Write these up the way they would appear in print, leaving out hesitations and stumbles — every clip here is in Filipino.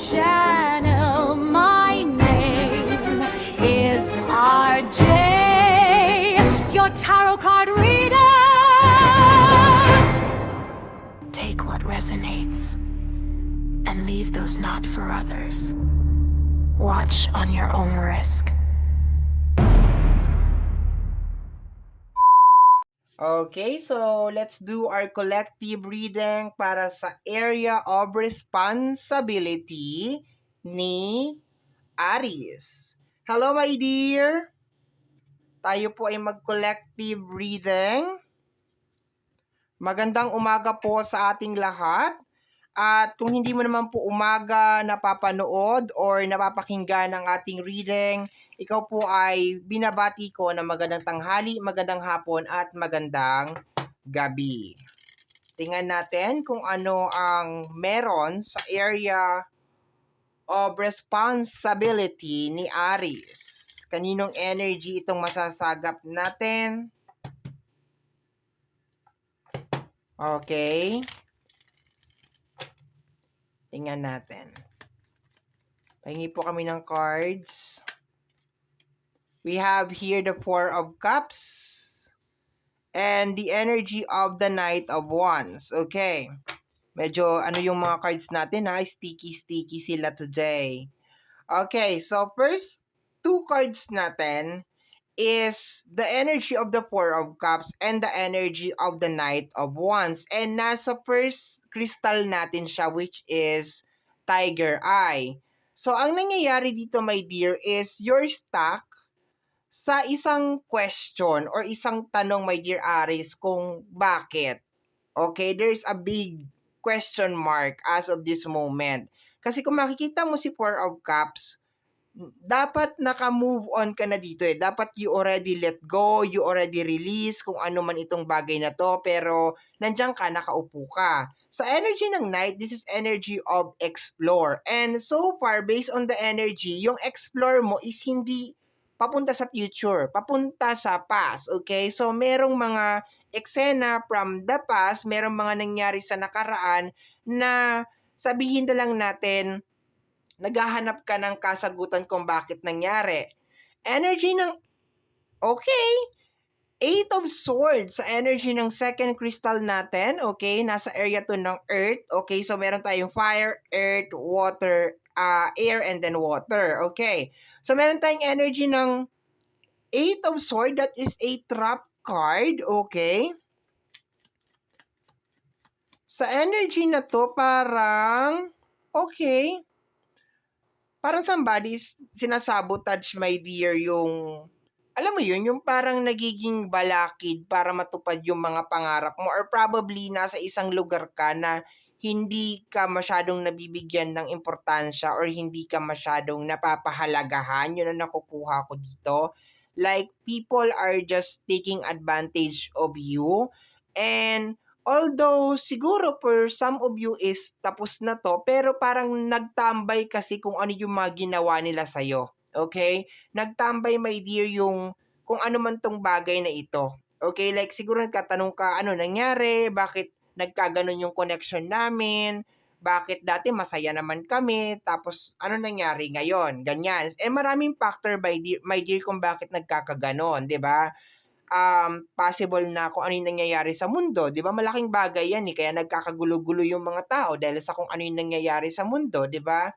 channel. My name is RJ, your tarot card reader. Take what resonates and leave those not for others. Watch on your own risk. Okay, so let's do our collective reading para sa area of responsibility ni Aries. Hello, my dear! Tayo po ay mag-collective reading. Magandang umaga po sa ating lahat. At kung hindi mo naman po umaga napapanood or napapakinggan ang ating reading, ikaw po ay binabati ko na magandang tanghali, magandang hapon at magandang gabi. Tingnan natin kung ano ang meron sa area of responsibility ni Aries. Kaninong energy itong masasagap natin? Okay. Tingnan natin. Pahingi po kami ng cards. We have here the Four of Cups and the energy of the Knight of Wands. Okay. Medyo ano yung mga cards natin ha, sticky sila today. Okay, so first two cards natin is the energy of the Four of Cups and the energy of the Knight of Wands. And nasa first crystal natin siya, which is Tiger Eye. So, ang nangyayari dito, my dear, is you're stuck sa isang question or isang tanong, my dear Aries, kung bakit. Okay, there's a big question mark as of this moment. Kasi kung makikita mo si Four of Cups, dapat naka-move on ka na dito eh. Dapat you already let go, you already release kung ano man itong bagay na to, pero nandiyan ka, nakaupo ka. Sa energy ng night, this is energy of explore. And so far, based on the energy, yung explore mo is hindi papunta sa future, papunta sa past, okay? So, merong mga eksena from the past, merong mga nangyari sa nakaraan na sabihin na lang natin, naghahanap ka ng kasagutan kung bakit nangyari. Energy ng, okay, Eight of Swords sa energy ng second crystal natin, okay, nasa area to ng Earth, okay, so meron tayong fire, earth, water, air, and then water, okay. So meron tayong energy ng Eight of Swords, that is a trap card, okay. Sa energy na to, parang, okay, parang somebody's sinasabotage, my dear, yung, alam mo yun, yung parang nagiging balakid para matupad yung mga pangarap mo or probably nasa isang lugar ka na hindi ka masyadong nabibigyan ng importansya or hindi ka masyadong napapahalagahan. Yun ang nakukuha ko dito. Like, people are just taking advantage of you. And although siguro for some of you is tapos na to, pero parang nagtambay kasi kung ano yung mga ginawa nila sa'yo. Okay? Nagtambay, my dear, yung kung ano man tong bagay na ito. Okay? Like siguro nagtatanong ka, ano nangyari? Bakit nagkaganon yung connection namin? Bakit dati masaya naman kami? Tapos ano nangyari ngayon? Ganyan. Eh maraming factor, my dear, kung bakit nagkakaganon, di ba? Possible na kung ano yung nangyayari sa mundo. Di ba malaking bagay yan eh, kaya nagkakagulo-gulo yung mga tao dahil sa kung ano yung nangyayari sa mundo, di ba?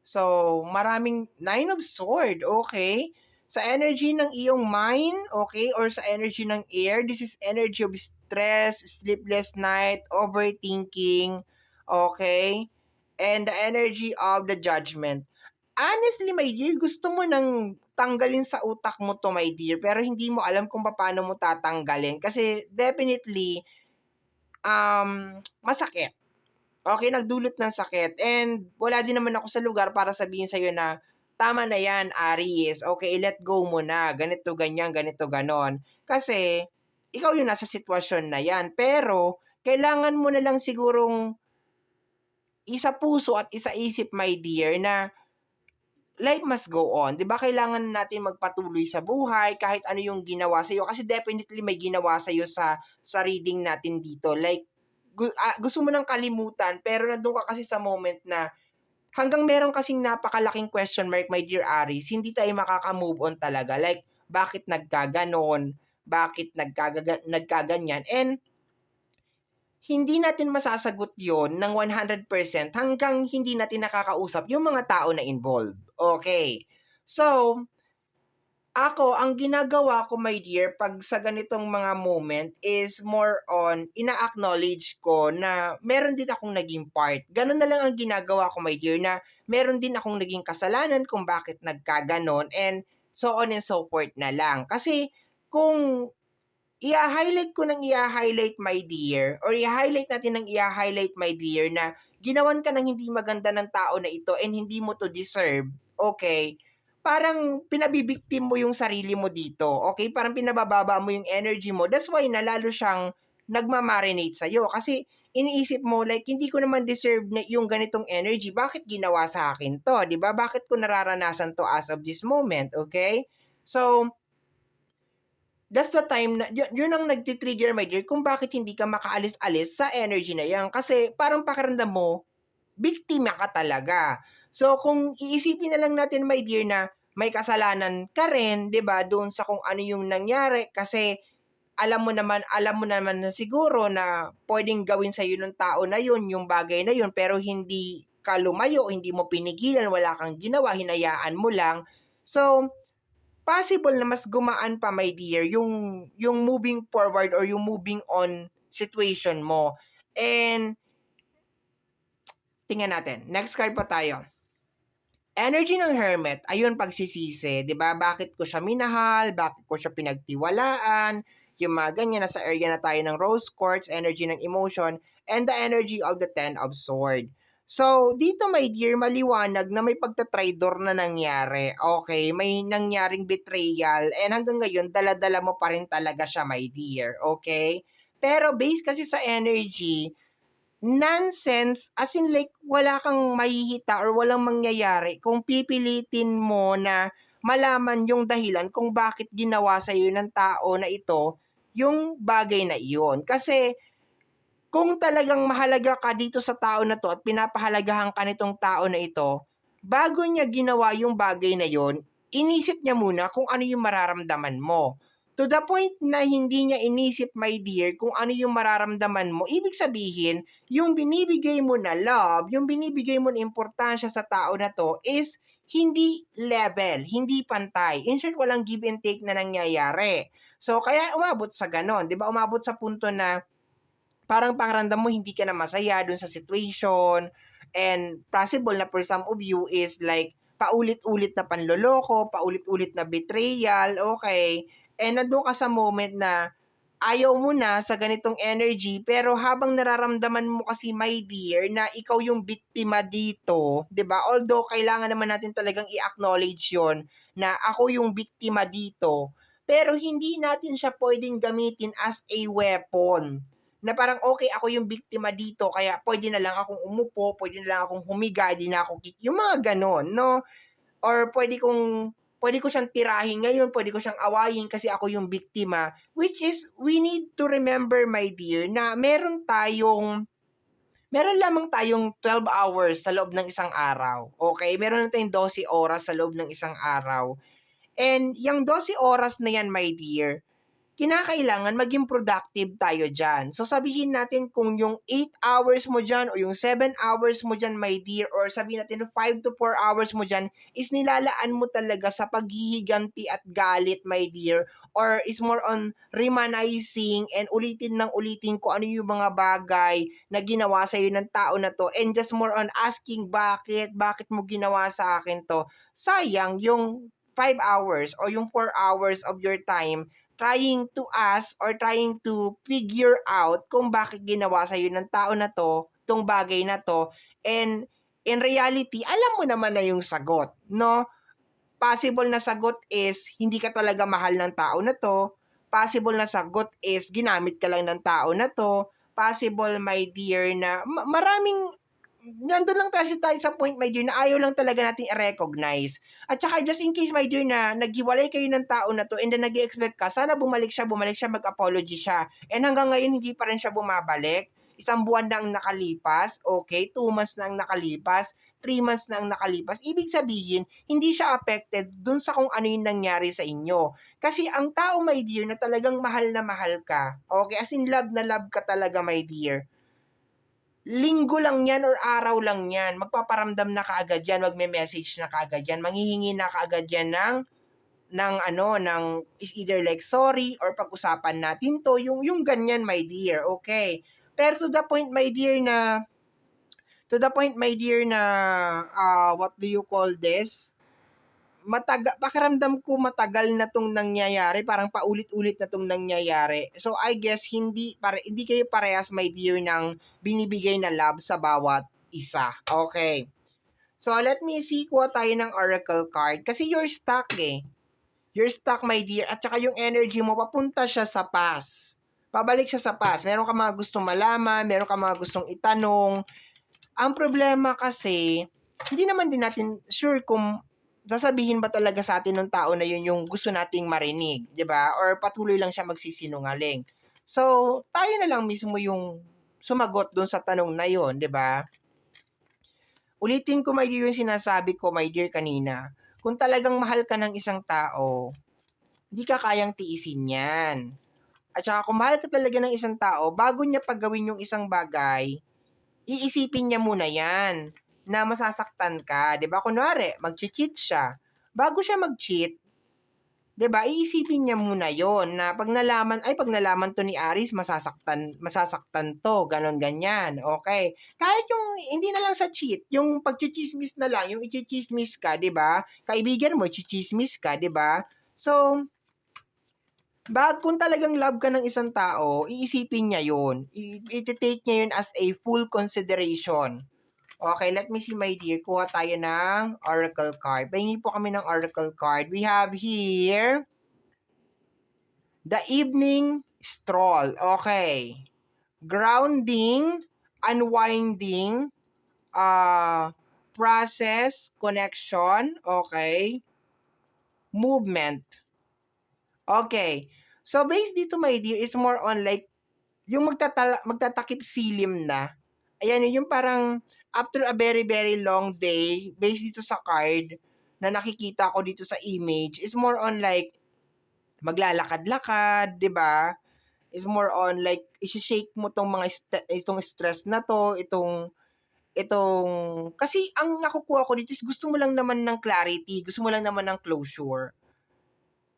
So, maraming Nine of Sword, okay? Sa energy ng iyong mind, okay, or sa energy ng air, this is energy of stress, sleepless night, overthinking, okay? And the energy of the judgment. Honestly, my dear, gusto mo nang tanggalin sa utak mo 'to, my dear, pero hindi mo alam kung paano mo tatanggalin kasi definitely, masakit. Okay, nagdulot ng sakit and wala din naman ako sa lugar para sabihin sa'yo na, "Tama na 'yan, Aries, okay, let go mo na, ganito, ganyan, ganito, gano'n." Kasi ikaw yung nasa sitwasyon na 'yan, pero kailangan mo na lang sigurong isa-puso at isa-isip, my dear, na life must go on. 'Di ba kailangan natin magpatuloy sa buhay kahit ano yung ginawa sa'yo kasi definitely may ginawa sa'yo sa reading natin dito. Like, gusto mo ng kalimutan pero nandun ka kasi sa moment na hanggang meron kasing napakalaking question mark, my dear Aries, hindi tayo makaka-move on talaga. Like, bakit nagkaganon? Bakit nagkaganyan? And hindi natin masasagot yon ng 100% hanggang hindi natin nakakausap yung mga tao na involved. Okay. So, ako, ang ginagawa ko, my dear, pag sa ganitong mga moment is more on ina-acknowledge ko na meron din akong naging part. Ganun na lang ang ginagawa ko, my dear, na meron din akong naging kasalanan kung bakit nagkaganon and so on and so forth na lang. Kasi kung i-highlight ko ng i-highlight, my dear, or i-highlight natin ng i-highlight, my dear, na ginawan ka ng hindi maganda ng tao na ito and hindi mo to deserve, okay, parang pinabibiktim mo yung sarili mo dito, okay? Parang pinabababa mo yung energy mo. That's why na lalo siyang nagmamarinate sa'yo. Kasi iniisip mo, like, hindi ko naman deserve na yung ganitong energy. Bakit ginawa sa akin to? Di ba? Bakit ko nararanasan to as of this moment? Okay? So, that's the time na yun ang nagti-trigger, my dear, kung bakit hindi ka makaalis-alis sa energy na yan. Kasi parang pakiramdam mo, biktima ka talaga. So, kung iisipin na lang natin, my dear, na may kasalanan ka rin, 'di ba, doon sa kung ano yung nangyari kasi alam mo naman na siguro na pwedeng gawin sa iyo ng tao na yun, yung bagay na yun, pero hindi ka lumayo, hindi mo pinigilan, wala kang ginawa, hinayaan mo lang. So, possible na mas gumaan pa, my dear, yung moving forward or yung moving on situation mo. And tingnan natin. Next card pa tayo. Energy ng Hermit, ayun pagsisisi, 'di ba? Bakit ko siya minahal? Bakit ko siya pinagtiwalaan? Yung mga ganyan, nasa area na tayo ng Rose Quartz, energy ng emotion, and the energy of the Ten of Sword. So, dito, my dear, maliwanag na may pagtatraidor na nangyari. Okay, may nangyaring betrayal and hanggang ngayon dala-dala mo pa rin talaga siya, my dear. Okay? Pero based kasi sa energy, nonsense, as in like wala kang mahihita or walang mangyayari kung pipilitin mo na malaman yung dahilan kung bakit ginawa sa iyo ng tao na ito yung bagay na iyon. Kasi kung talagang mahalaga ka dito sa tao na 'to at pinapahalagahan ka nitong tao na ito, bago niya ginawa yung bagay na yon, inisip niya muna kung ano yung mararamdaman mo. To the point na hindi niya inisip, my dear, kung ano yung mararamdaman mo, ibig sabihin, yung binibigay mo na love, yung binibigay mo na importansya sa tao na 'to is hindi level, hindi pantay. In short, walang give and take na nangyayari. So, kaya umabot sa gano'n, 'di ba? Umabot sa punto na parang pakiramdam mo hindi ka na masaya dun sa situation and possible na for some of you is like paulit-ulit na panloloko, paulit-ulit na betrayal, okay? And nandun ka sa moment na ayaw mo na sa ganitong energy pero habang nararamdaman mo kasi, my dear, na ikaw yung biktima dito, 'di ba? Although kailangan naman natin talagang i-acknowledge 'yon na ako yung biktima dito, pero hindi natin siya pwedeng gamitin as a weapon. Na parang okay, ako yung biktima dito kaya pwede na lang akong umupo, pwede na lang akong humiga, 'di na ako yung mga gano'n, 'no? Or pwede ko siyang tirahin ngayon, pwede ko siyang awayin kasi ako yung biktima, which is we need to remember, my dear, na meron lamang tayong 12 hours sa loob ng isang araw, okay? Meron na tayong 12 oras sa loob ng isang araw. And yung 12 oras na yan, my dear, kinakailangan maging productive tayo diyan. So sabihin natin kung yung 8 hours mo diyan o yung 7 hours mo diyan, my dear, or sabihin natin 5 to 4 hours mo diyan is nilalaan mo talaga sa paghihiganti at galit, my dear, or is more on reminiscing and ulitin ng ulitin kung ano yung mga bagay na ginawa sa iyo ng tao na to and just more on asking bakit mo ginawa sa akin to. Sayang yung 5 hours or yung 4 hours of your time trying to ask or trying to figure out kung bakit ginawa sa'yo ng tao na 'to, 'tong bagay na 'to, and in reality, alam mo naman na yung sagot, 'no? Possible na sagot is hindi ka talaga mahal ng tao na 'to, possible na sagot is ginamit ka lang ng tao na 'to, possible, my dear, na maraming nandun lang kasi tayo sa point, my dear, na ayaw lang talaga nating i-recognize. At saka just in case, my dear, na naghiwalay kayo ng tao na 'to and then nag-e-expect ka, sana bumalik siya, mag-apology siya. And hanggang ngayon hindi pa rin siya bumabalik. 1 buwan na ang nakalipas, okay, 2 months na ang nakalipas, 3 months na ang nakalipas, ibig sabihin, hindi siya affected dun sa kung ano yung nangyari sa inyo. Kasi ang tao, my dear, na talagang mahal na mahal ka, okay, as in love na love ka talaga, my dear, linggo lang yan or araw lang yan, magpaparamdam na kaagad yan, magme-message na kaagad yan, manghihingi na kaagad yan ng is either like sorry or pag-usapan natin to, yung ganyan, my dear, okay. Pero to the point, my dear, na what do you call this? Pakiramdam ko matagal na tong nangyayari, parang paulit-ulit na tong nangyayari. So I guess hindi kayo parehas, my dear, ng binibigay na love sa bawat isa. Okay. So let me see, kuha tayo ng oracle card kasi you're stuck eh. You're stuck, my dear, at saka yung energy mo papunta siya sa past. Pabalik siya sa past. Meron ka mga gustong malaman, meron ka mga gustong itanong. Ang problema kasi, hindi naman din natin sure kung sasabihin ba talaga sa atin ng tao na yun yung gusto nating marinig, 'di ba? Or patuloy lang siya magsisinungaling. So, tayo na lang mismo yung sumagot doon sa tanong na yun, 'di ba? Ulitin ko, my dear, yung sinasabi ko, my dear, kanina. Kung talagang mahal ka ng isang tao, hindi ka kayang tiisin yan. At saka kung mahal ka talaga ng isang tao, bago niya paggawin yung isang bagay, iisipin niya muna yan na masasaktan ka, 'di ba? Kunwari, mag-cheat siya. Bago siya mag-cheat, 'di ba? Iisipin niya muna 'yon na pag nalaman to ni Aris, masasaktan to, ganon ganyan. Okay. Kahit yung hindi na lang sa cheat, yung pagchichismis na lang, yung ichichismis ka, 'di ba? Kaibigan mo, ichichismis ka, 'di ba? So, kung talagang love ka ng isang tao, iisipin niya 'yon. I-take niya 'yon as a full consideration. Okay, let me see, my dear. Kuha tayo ng oracle card. Pahingi po kami ng oracle card. We have here the evening stroll. Okay. Grounding, unwinding, process, connection, okay. Movement. Okay. So, based dito, my dear, is more on like yung magtatakip silim na. Ayan, yung parang after a very, very long day, based dito sa card na nakikita ko dito sa image, is more on like maglalakad-lakad, 'di ba? Is more on like i-shake mo tong itong stress na to, itong kasi ang nakukuha ko dito is gusto mo lang naman ng clarity, gusto mo lang naman ng closure.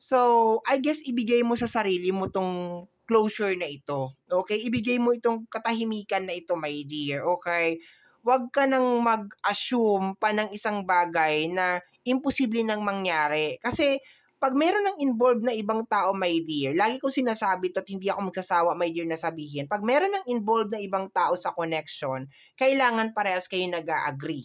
So, I guess ibigay mo sa sarili mo 'tong closure na ito, okay? Ibigay mo itong katahimikan na ito, my dear, okay? Huwag ka nang mag-assume pa ng isang bagay na imposible nang mangyari. Kasi 'pag meron ng involved na ibang tao, my dear, lagi kong sinasabi 'to at hindi ako magsasawa, my dear, na sabihin, 'pag meron ng involved na ibang tao sa connection, kailangan parehas kayo nag-a-agree.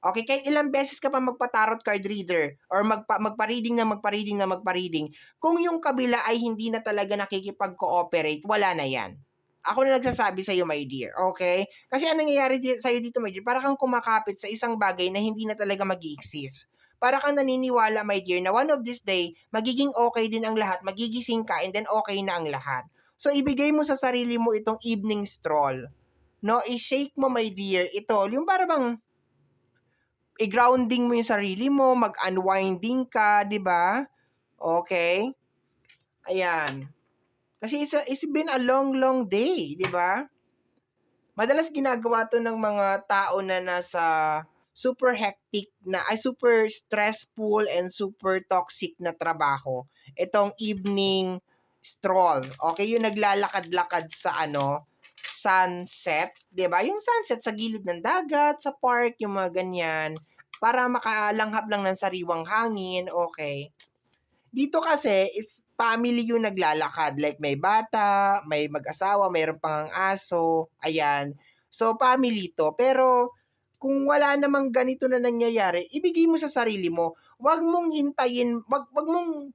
Okay, kahit ilang beses ka pa magpa-tarot card reader or magpa-reading na magpa-reading, kung yung kabila ay hindi na talaga nakikipag-cooperate, wala na yan. Ako na nagsasabi sa'yo, my dear, okay? Kasi anong nangyayari sa'yo dito, my dear, para kang kumakapit sa isang bagay na hindi na talaga mag-i-exist. Para kang naniniwala, my dear, na one of this day, magiging okay din ang lahat, magigising ka, and then okay na ang lahat. So, ibigay mo sa sarili mo itong evening stroll. No, i-shake mo, my dear, ito, yung para bang i-grounding mo yung sarili mo, mag-unwinding ka, 'di ba? Okay? Ayan. Kasi it's been a long, long day, 'di ba? Madalas ginagawa 'to ng mga tao na nasa super hectic super stressful and super toxic na trabaho. Itong evening stroll. Okay, yung naglalakad-lakad sa sunset, 'di ba? Yung sunset sa gilid ng dagat, sa park, yung mga ganyan, para makalanghap lang ng sariwang hangin, okay. Dito kasi is family yung naglalakad, like may bata, may mag-asawa, mayroon pang aso, ayan. So family to, pero kung wala namang ganito na nangyayari, ibigay mo sa sarili mo. Huwag mong hintayin, wag mong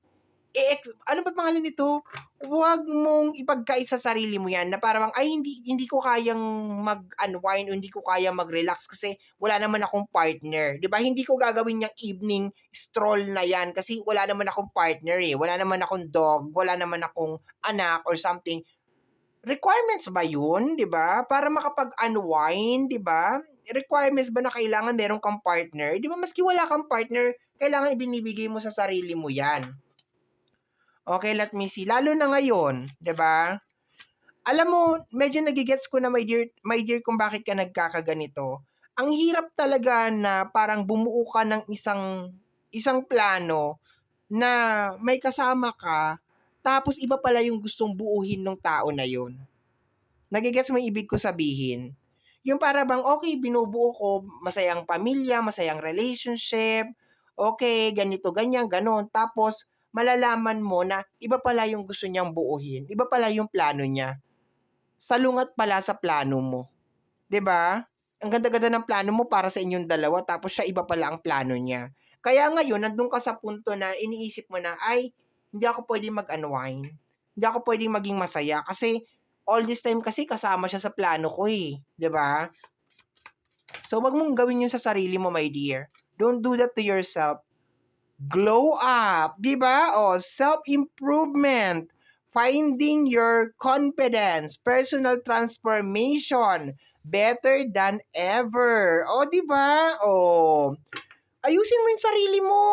ano ba pangalan nito? Huwag mong ipagkait sa sarili mo 'yan na parang, "Ay hindi ko kayang mag-unwind o hindi ko kayang mag-relax kasi wala naman akong partner." 'Di ba? Hindi ko gagawin yang evening stroll na 'yan kasi wala naman akong partner, eh. Wala naman akong dog, wala naman akong anak or something. Requirements ba 'yun, 'di ba? Para makapag-unwind, 'di ba? requirements ba na kailangan meron kang partner? Di ba maski wala kang partner, kailangan ibinibigay mo sa sarili mo yan. Okay, let me see. Lalo na ngayon, di ba? Alam mo, medyo nagigets ko na my dear kung bakit ka nagkakaganito. Ang hirap talaga na parang bumuo ka ng isang plano na may kasama ka, tapos iba pala yung gustong buuhin ng tao na yun. Nagigets mo yung ibig ko sabihin? Yung para bang, okay, binubuo ko, masayang pamilya, masayang relationship, okay, ganito, ganyan, ganon. Tapos, malalaman mo na iba pala yung gusto niyang buuhin. Iba pala yung plano niya. Salungat pala sa plano mo. 'Di ba? Ang ganda-ganda ng plano mo para sa inyong dalawa, tapos siya iba pala ang plano niya. Kaya ngayon, nandun ka sa punto na iniisip mo na, ay, hindi ako pwedeng mag-unwind. Hindi ako pwedeng maging masaya kasi all this time kasi kasama siya sa plano ko eh. 'Di ba? So, wag mong gawin yun sa sarili mo, my dear. Don't do that to yourself. Glow up, 'di ba? O, self-improvement, finding your confidence, personal transformation, better than ever. O, 'di ba? O, ayusin mo 'yung sarili mo.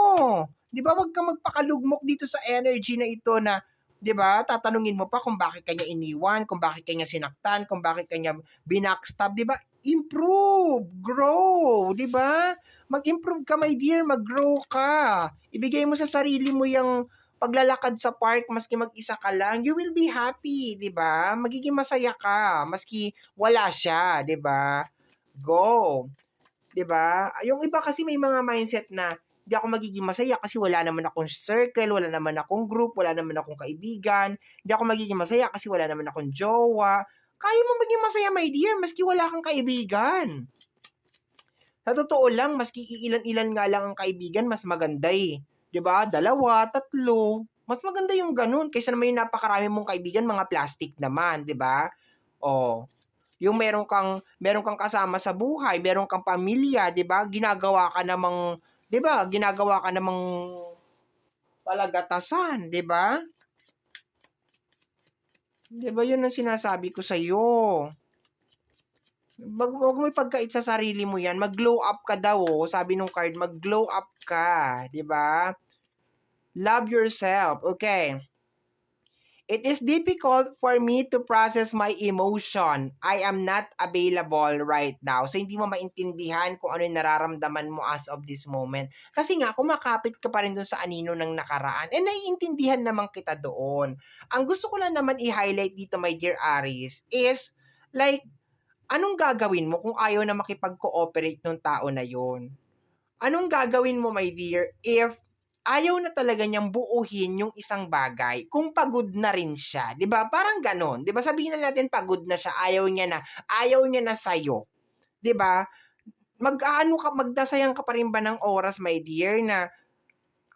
'Di ba? Wag kang magpakalugmok dito sa energy na ito na 'di ba? Tatanungin mo pa kung bakit kanya iniwan, kung bakit kanya sinaktan, kung bakit kanya binackstab, 'di ba? Improve, grow, 'di ba? Mag-improve ka, my dear, mag-grow ka. Ibigay mo sa sarili mo 'yung paglalakad sa park maski mag-isa ka lang, you will be happy, 'di ba? Magiging masaya ka maski wala siya, 'di ba? Go. 'Di ba? Yung iba kasi may mga mindset na, "Hindi ako magiging masaya kasi wala naman akong circle, wala naman akong group, wala naman akong kaibigan. Hindi ako magiging masaya kasi wala naman akong jowa." Kaya mo maging masaya, my dear, maski wala kang kaibigan. Sa totoo lang, maski iilan-ilan nga lang ang kaibigan, mas maganda eh. 'Di ba? 2, 3. Mas maganda yung ganun kaysa naman yung napakarami mong kaibigan, mga plastic naman, 'di ba? Oh, yung meron kang kasama sa buhay, meron kang pamilya, 'di ba? Ginagawa ka namang 'di ba? Ginagawa ka namang palagatasan, 'di ba? 'Di ba 'yun ang sinasabi ko sa iyo. Wag mo ipagkait sa sarili mo 'yan. Mag-glow up ka daw, oh. Sabi nung card, mag-glow up ka, 'di ba? Love yourself. Okay. It is difficult for me to process my emotion. I am not available right now. So, hindi mo maintindihan kung ano yung nararamdaman mo as of this moment. Kasi nga, kumakapit ka pa rin dun sa anino ng nakaraan. And naiintindihan naman kita doon. Ang gusto ko lang naman i-highlight dito, my dear Aries, is like, anong gagawin mo kung ayaw na makipag-cooperate ng tao na yon? Anong gagawin mo, my dear, if ayaw na talaga niyang buuhin yung isang bagay kung pagod na rin siya, 'di ba? Parang gano'n, 'di ba? Sabihin na natin pagod na siya, ayaw niya na sa'yo, 'di ba? Mag-aano ka, magdasayang ka pa rin ba ng oras, my dear, na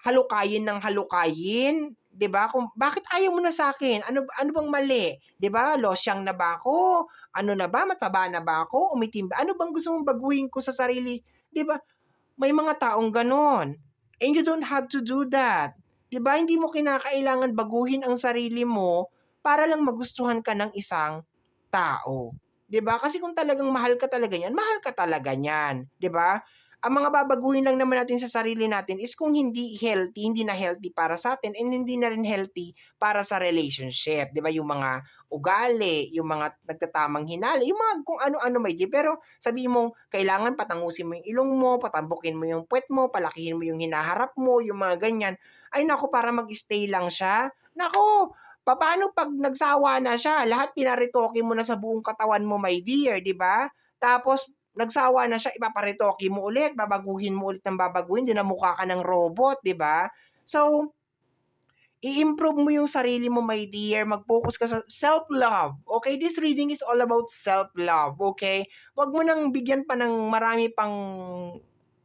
halukayin ng halukayin, 'di ba? Kung bakit ayaw mo na sa akin? Ano bang mali? 'Di ba? Losyang na ba ako? Ano na ba? Mataba na ba ako? Umitim ba? Ano bang gusto mong baguhin ko sa sarili? 'Di ba? May mga taong gano'n. And you don't have to do that. 'Di ba, hindi mo kinakailangan baguhin ang sarili mo para lang magustuhan ka ng isang tao. 'Di ba? Kasi kung talagang mahal ka talaga niyan, 'di ba? Ang mga babaguhin lang naman natin sa sarili natin is kung hindi na healthy para sa atin and hindi na rin healthy para sa relationship, 'di ba? Yung mga ugali, yung mga nagtatamang hinala, yung mga kung ano-ano may pero sabihin mo kailangan patangusin mo yung ilong mo, patambukin mo yung puwet mo, palakihin mo yung hinaharap mo, yung mga ganyan. Ay naku, para mag-stay lang siya, naku, papaano 'pag nagsawa na siya, lahat pinaretoke mo na sa buong katawan mo, my dear, 'di ba? Tapos nagsawa na siya, ipaparetoke mo ulit, babaguhin mo ulit ng babaguhin, 'di na mukha ka ng robot, 'di ba? So, i-improve mo yung sarili mo, my dear. Mag-focus ka sa self-love. Okay? This reading is all about self-love. Okay? Huwag mo nang bigyan pa ng marami pang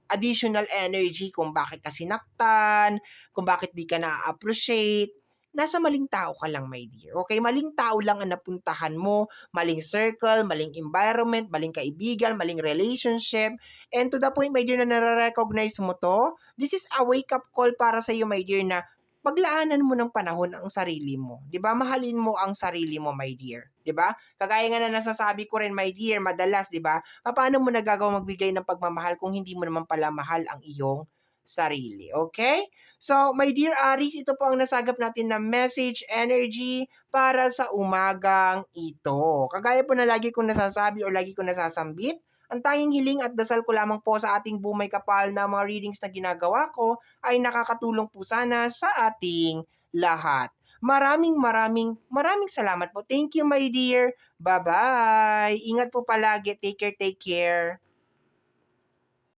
additional energy kung bakit ka sinaktan, kung bakit di ka na-appreciate. Nasa maling tao ka lang, my dear. Okay? Maling tao lang ang napuntahan mo, maling circle, maling environment, maling kaibigan, maling relationship. And to the point, my dear, na nare-recognize mo to, this is a wake-up call para sa iyo, my dear, na paglaanan mo ng panahon ang sarili mo, 'di ba? Mahalin mo ang sarili mo, my dear, 'di ba? Kagaya nga na nasasabi ko rin, my dear, madalas, 'di ba? Paano mo nagagawa magbigay ng pagmamahal kung hindi mo naman pala mahal ang iyong sarili, okay? So, my dear Aries, ito po ang nasagap natin na message energy para sa umagang ito. Kagaya po na lagi kong nasasabi o lagi kong nasasambit, ang tanging hiling at dasal ko lamang po sa ating bumay kapal na mga readings na ginagawa ko ay nakakatulong po sana sa ating lahat. Maraming maraming maraming salamat po. Thank you, my dear. Bye-bye. Ingat po palagi. Take care, take care.